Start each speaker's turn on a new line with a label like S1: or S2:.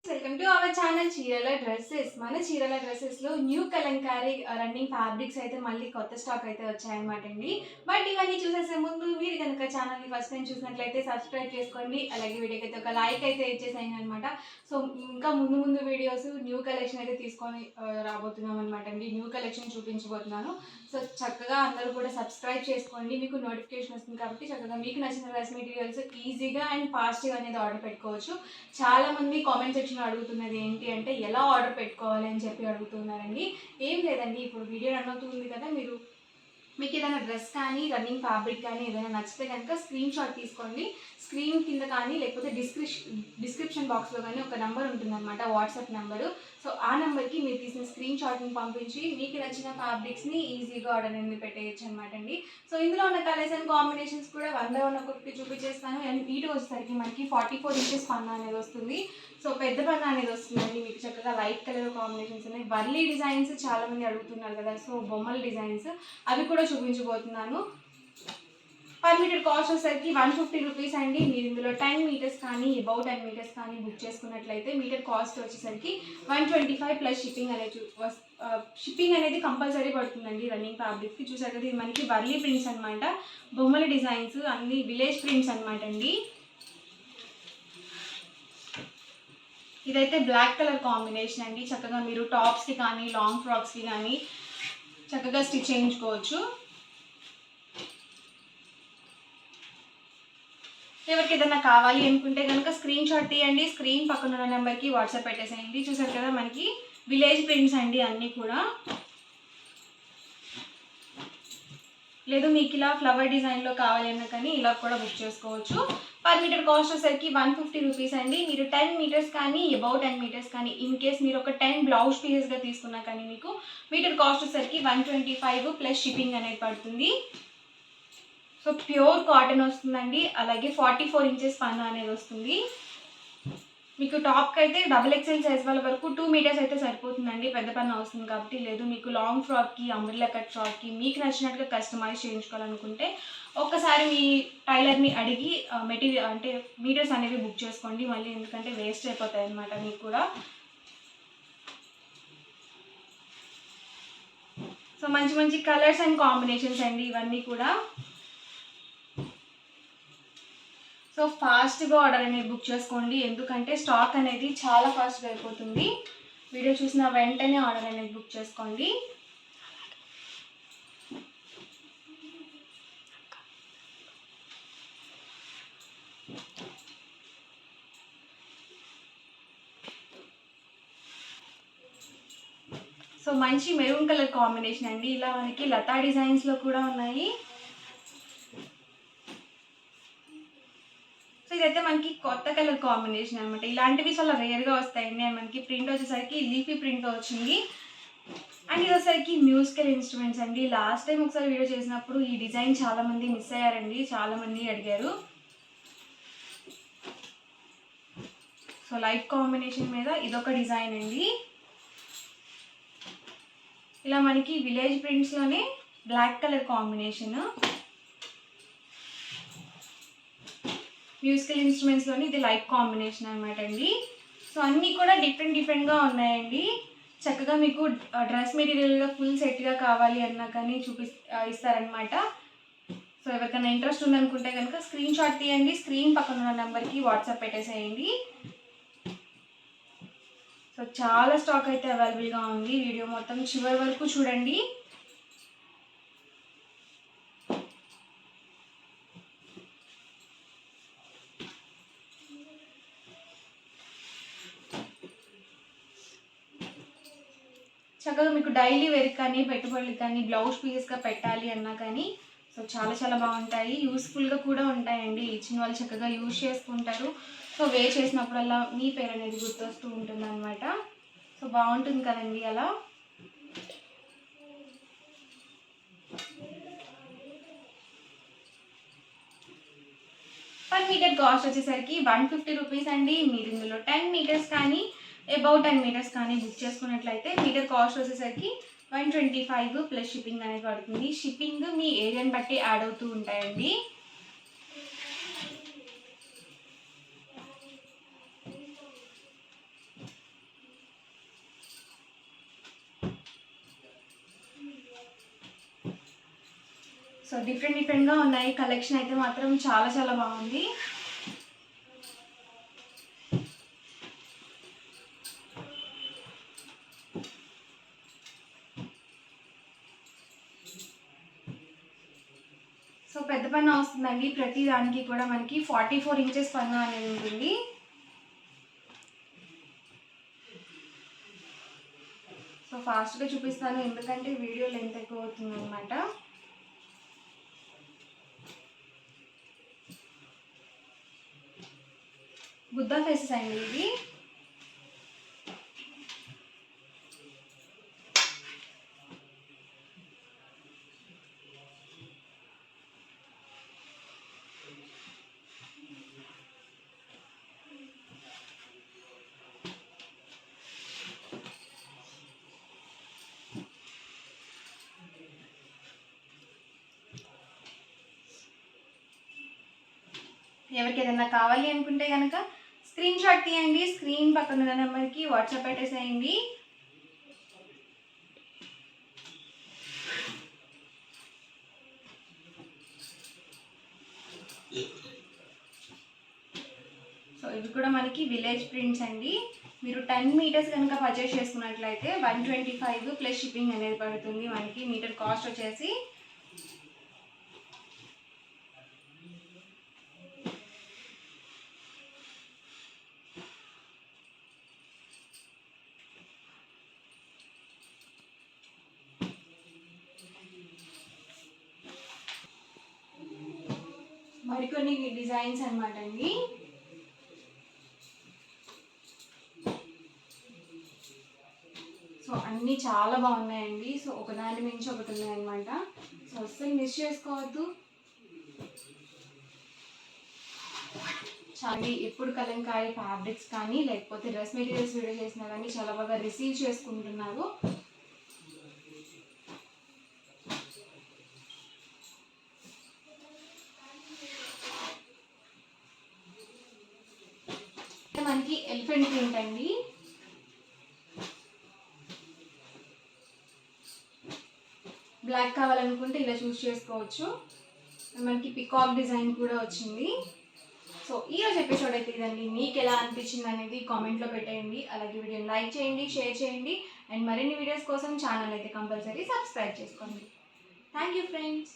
S1: Welcome to our channel చీరల dresses. మన చీరల డ్రెస్సెస్లో న్యూ కలంకారీ రన్నింగ్ ఫ్యాబ్రిక్స్ అయితే మళ్ళీ కొత్త స్టాక్ అయితే వచ్చాయన్నమాట అండి. బట్ ఇవన్నీ చూసేసే ముందు మీరు కనుక ఛానల్ని ఫస్ట్ టైం చూసినట్లయితే సబ్స్క్రైబ్ చేసుకోండి. అలాగే వీడియోకి అయితే ఒక లైక్ అయితే ఇచ్చేసేయండి అనమాట. సో ఇంకా ముందు వీడియోస్ న్యూ కలెక్షన్ అయితే తీసుకొని రాబోతున్నాం అనమాట అండి. న్యూ కలెక్షన్ చూపించబోతున్నాను. సో చక్కగా అందరూ కూడా సబ్స్క్రైబ్ చేసుకోండి. మీకు నోటిఫికేషన్ వస్తుంది కాబట్టి చక్కగా మీకు నచ్చిన డ్రెస్ మెటీరియల్స్ ఈజీగా అండ్ ఫాస్ట్గా అనేది ఆర్డర్ పెట్టుకోవచ్చు. చాలామంది కామెంట్ సెక్షన్ అడుగుతున్నది ఏంటి అంటే ఎలా ఆర్డర్ పెట్టుకోవాలి అని చెప్పి అడుగుతున్నారండి. ఏం లేదండి, ఇప్పుడు వీడియో రన్ అవుతుంది కదా, మీకు ఏదైనా డ్రెస్ కానీ రన్నింగ్ ఫ్యాబ్రిక్ కానీ ఏదైనా నచ్చితే కనుక స్క్రీన్ షాట్ తీసుకోండి. స్క్రీన్ కింద కానీ లేకపోతే డిస్క్రిప్షన్ బాక్స్లో కానీ ఒక నెంబర్ ఉంటుందన్నమాట, వాట్సాప్ నెంబరు. సో ఆ నెంబర్కి మీరు తీసిన స్క్రీన్ షాట్ని పంపించి మీకు నచ్చిన ఫ్యాబ్రిక్స్ని ఈజీగా ఆర్డర్ అనేది పెట్టేయచ్చు అనమాట అండి. సో ఇందులో ఉన్న కలర్స్ అండ్ కాంబినేషన్స్ కూడా ఒక్కొక్కటి చూపించేస్తాను. అండ్ వీటి వచ్చేసరికి మనకి 44 ఇంచెస్ పన్నా అనేది వస్తుంది. సో పెద్ద పన్నా అనేది వస్తుందండి. మీకు చక్కగా లైట్ కలర్ కాంబినేషన్స్ ఉన్నాయి. వర్లీ డిజైన్స్ చాలామంది అడుగుతున్నారు కదా, సో బొమ్మల డిజైన్స్ అవి కూడా చూపించబోతున్నాను. పర్ మీటర్ కాస్ట్ వచ్చేసరికి 150 రూపీస్ అండి. మీరు ఇందులో 10 మీటర్స్ కానీ అబౌట్ 10 మీటర్స్ కానీ బుక్ చేసుకున్నట్లయితే మీటర్ కాస్ట్ వచ్చేసరికి 125 ప్లస్ షిప్పింగ్ అనేది కంపల్సరీ పడుతుందండి. రన్నింగ్ ఫ్యాబ్రిక్కి చూసారు కదా, ఇది మనకి వర్లీ ప్రింట్స్ అనమాట. బొమ్మల డిజైన్స్ అన్ని విలేజ్ ప్రింట్స్ అనమాట అండి. ఇదైతే బ్లాక్ కలర్ కాంబినేషన్ అండి. చక్కగా మీరు టాప్స్కి కానీ లాంగ్ ఫ్రాక్స్కి కానీ చక్కగా స్టిచ్ చేయించుకోవచ్చు. ఎవరికి ఏదైనా కావాలి అనుకుంటే కనుక స్క్రీన్ షాట్ తీయండి. స్క్రీన్ పక్కన ఉన్న నెంబర్కి వాట్సాప్ పెట్టేసేయండి. చూసారు కదా, మనకి విలేజ్ ప్రింట్స్ అండి అన్నీ కూడా. లేదు మీకు ఇలా ఫ్లవర్ డిజైన్లో కావాలి అన్నా కానీ ఇలా కూడా బుక్ చేసుకోవచ్చు. పర్ మీటర్ కాస్ట్ వచ్చేసరికి 150 రూపీస్ అండి. మీరు 10 మీటర్స్ కానీ అబౌట్ 10 మీటర్స్ కానీ ఇన్ కేస్ మీరు ఒక 10 బ్లౌజ్ పీసెస్గా తీసుకున్నా కానీ మీకు మీటర్ కాస్ట్ వచ్చేసరికి 125 ప్లస్ షిప్పింగ్ అనేది పడుతుంది. సో ప్యూర్ కాటన్ వస్తుందండి. అలాగే 44 ఇంచెస్ పన్ను అనేది వస్తుంది. మీకు టాప్కి అయితే XXL సైజ్ వాళ్ళ వరకు 2 మీటర్స్ అయితే సరిపోతుందండి, పెద్ద పన్ను వస్తుంది కాబట్టి. లేదు మీకు లాంగ్ ఫ్రాక్కి అంబ్రెల్లా కట్ ఫ్రాక్కి మీకు నచ్చినట్టుగా కస్టమైజ్ చేయించుకోవాలనుకుంటే ఒక్కసారి మీ టైలర్ని అడిగి మెటీరియల్ అంటే మీటర్స్ అనేవి బుక్ చేసుకోండి. మళ్ళీ ఎందుకంటే వేస్ట్ అయిపోతాయి అన్నమాట మీకు కూడా. సో మంచి కలర్స్ అండ్ కాంబినేషన్స్ అండి ఇవన్నీ కూడా. సో ఫాస్ట్గా ఆర్డర్ అనేది బుక్ చేసుకోండి, ఎందుకంటే స్టాక్ అనేది చాలా ఫాస్ట్గా అయిపోతుంది. వీడియో చూసిన వెంటనే ఆర్డర్ అనేది బుక్ చేసుకోండి. సో మంచి మెరూన్ కలర్ కాంబినేషన్ అండి. ఇలా మనకి లతా డిజైన్స్లో కూడా ఉన్నాయి. ఇదైతే మనకి కొత్త కలర్ కాంబినేషన్ అనమాట. ఇలాంటివి చాలా రేర్గా వస్తాయండి. అండ్ మనకి ప్రింట్ వచ్చేసరికి లీఫీ ప్రింట్ వచ్చింది. అండ్ ఇది వచ్చేసరికి మ్యూజికల్ ఇన్స్ట్రుమెంట్స్ అండి. లాస్ట్ టైం ఒకసారి వీడియో చేసినప్పుడు ఈ డిజైన్ చాలామంది మిస్ అయ్యారండి, చాలామంది అడిగారు. సో లైట్ కాంబినేషన్ మీద ఇదొక డిజైన్ అండి. ఇలా మనకి విలేజ్ ప్రింట్స్లోనే బ్లాక్ కలర్ కాంబినేషన్. మ్యూజికల్ ఇన్స్ట్రుమెంట్స్లోని ఇది లైట్ కాంబినేషన్ అనమాట అండి. సో అన్నీ కూడా డిఫరెంట్గా ఉన్నాయండి. చక్కగా మీకు డ్రెస్ మెటీరియల్గా ఫుల్ సెట్గా కావాలి అన్నా కానీ ఇస్తారనమాట. సో ఎవరికైనా ఇంట్రెస్ట్ ఉందనుకుంటే కనుక స్క్రీన్ షాట్ తీయండి. స్క్రీన్ పక్కన ఉన్న నెంబర్కి వాట్సాప్ పెట్టేసేయండి. సో చాలా స్టాక్ అయితే అవైలబుల్గా ఉంది. వీడియో మొత్తం చివరి వరకు చూడండి. చక్కగా మీకు డైలీ వేర్ కానీ పెట్టుబడులకు కానీ బ్లౌజ్ పీసెస్గా పెట్టాలి అన్నా కానీ సో చాలా బాగుంటాయి. యూస్ఫుల్గా కూడా ఉంటాయండి. ఇచ్చిన వాళ్ళు చక్కగా యూజ్ చేసుకుంటారు. సో వేర్ చేసినప్పుడల్లా మీ పేరు అనేది గుర్తొస్తూ ఉంటుంది అనమాట. సో బాగుంటుంది కదండి అలా. పర్ మీటర్ కాస్ట్ వచ్చేసరికి 150 రూపీస్ అండి. మీరు ఇందులో 10 మీటర్స్ కానీ అబౌట్ 10 మీటర్స్ కానీ బుక్ చేసుకున్నట్లయితే మీటర్ కాస్ట్ వచ్చేసరికి 125 ప్లస్ షిప్పింగ్ అనేది పడుతుంది. షిప్పింగ్ మీ ఏరియాని బట్టి యాడ్ అవుతూ ఉంటాయండి. సో డిఫరెంట్గా ఉన్నాయి. కలెక్షన్ అయితే మాత్రం చాలా చాలా బాగుంది. సో పెద్ద పన్ను వస్తుందండి. ప్రతి దానికి కూడా మనకి 44 ఇంచెస్ పన్ను అనేది ఉంటుంది. సో ఫాస్ట్గా చూపిస్తాను ఎందుకంటే వీడియో లెంత్ ఎక్కువ అవుతుంది అనమాట. బుద్ధా ఫేసెస్ అండి ఇవి. ఎవరికి ఏదైనా కావాలి అనుకుంటే కనుక స్క్రీన్ షాట్ తీయండి. స్క్రీన్ పక్కన ఉన్న నెంబర్కి వాట్సాప్ పెట్టేసేయండి. సో ఇవి కూడా మనకి విలేజ్ ప్రింట్స్ అండి. మీరు 10 మీటర్స్ కనుక పర్చేస్ చేసుకున్నట్లయితే 125 ప్లస్ షిప్పింగ్ అనేది పడుతుంది. మనకి మీటర్ కాస్ట్ వచ్చేసి. మరికొన్ని డిజైన్స్ అనమాట అండి. సో అన్నీ చాలా బాగున్నాయండి. సో ఒకదాని మించి ఒకటి ఉన్నాయన్నమాట. సో అస్సలు మిస్ చేసుకోవద్దు. చాలా ఎప్పుడు కలంకారీ ఫ్యాబ్రిక్స్ కానీ లేకపోతే డ్రెస్ మెటీరియల్స్ వీడియో చేసినా కానీ చాలా బాగా రిసీవ్ చేసుకుంటున్నారు. మనకి ఎలిఫెంట్ ప్రింట్ అండి. బ్లాక్ కావాలనుకుంటే ఇలా చూస్ చేసుకోవచ్చు. మనకి పికాక్ డిజైన్ కూడా వచ్చింది. సో ఈరోజు ఎపిసోడ్ అయితే ఇదండి. మీకు ఎలా అనిపించింది అనేది కామెంట్లో పెట్టేయండి. అలాగే వీడియోని లైక్ చేయండి, షేర్ చేయండి. అండ్ మరిన్ని వీడియోస్ కోసం ఛానల్ అయితే కంపల్సరీ సబ్స్క్రైబ్ చేసుకోండి. Thank you friends.